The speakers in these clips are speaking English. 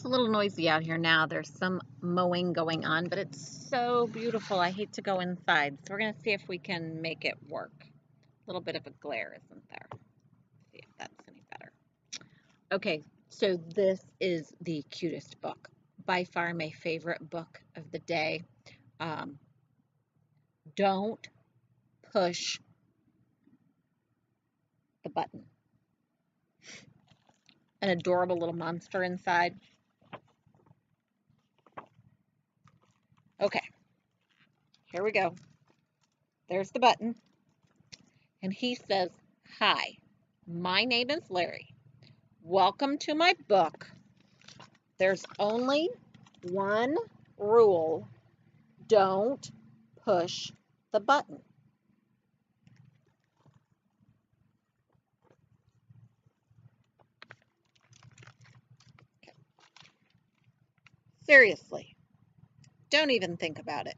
a little noisy out here now. There's some mowing going on, but it's so beautiful. I hate to go inside. So we're going to see if we can make it work. A little bit of a glare, isn't there? See if that's any better. Okay, so this is the cutest book. By far my favorite book of the day. Don't push the button. An adorable little monster inside. Okay, here we go. There's the button. And he says, "Hi, my name is Larry. Welcome to my book. There's only one rule. Don't push the button." Seriously, don't even think about it.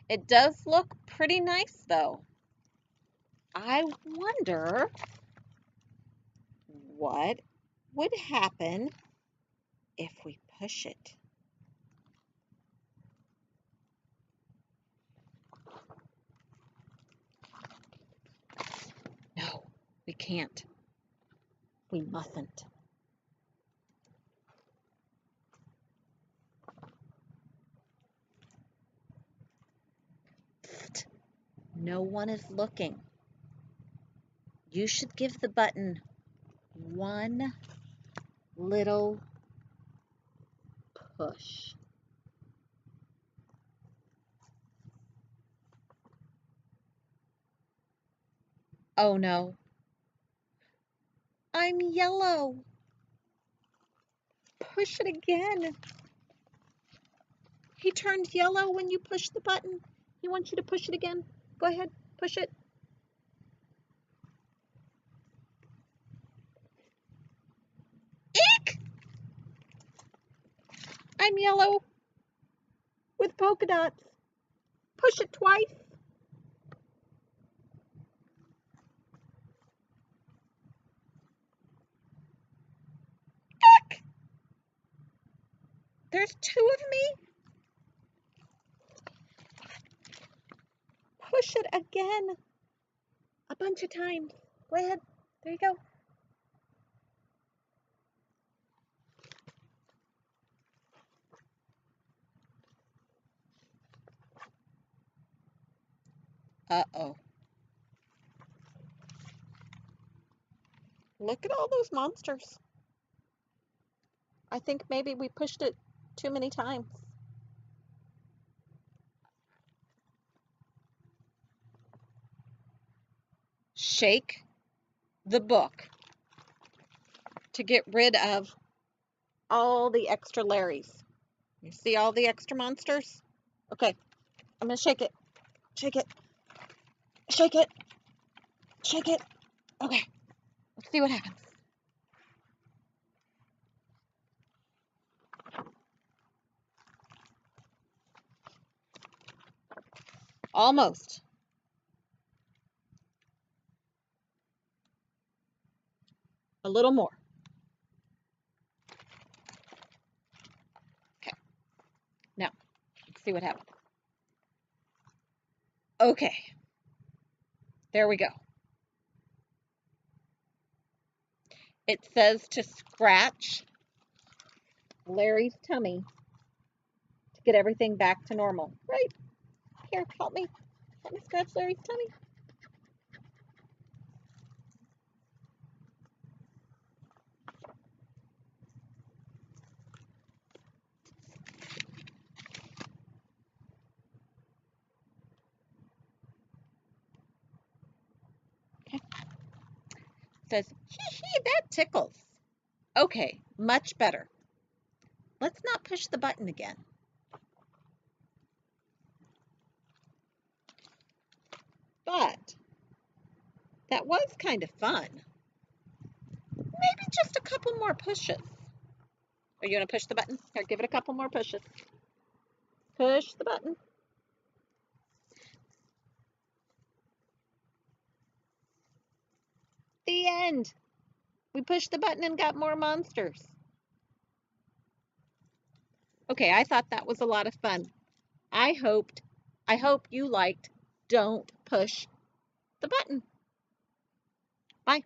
It does look pretty nice, though. I wonder what would happen if we push it. No, we can't. We mustn't. Psst. No one is looking. You should give the button one little push. Oh no, I'm yellow. Push it again. He turned yellow when you push the button. He wants you to push it again. Go ahead, push it. Eek! I'm yellow with polka dots. Push it twice. Eek! There's two of me. Push it again. A bunch of times. Go ahead. There you go. Uh-oh. Look at all those monsters. I think maybe we pushed it too many times. Shake the book to get rid of all the extra Larrys. You see all the extra monsters? Okay, I'm gonna shake it. Shake it. Shake it. Shake it. Okay, let's see what happens. Almost. A little more. Okay, now let's see what happens. Okay, there we go. It says to scratch Larry's tummy to get everything back to normal. Right here, help me. Help me scratch Larry's tummy. Okay. It says, hee, that tickles. Okay, much better. Let's not push the button again. But that was kind of fun. Maybe just a couple more pushes. Are you going to push the button? Here, give it a couple more pushes. Push the button. The end. We pushed the button and got more monsters. Okay, I thought that was a lot of fun. I hope you liked Don't Push the Button. Bye.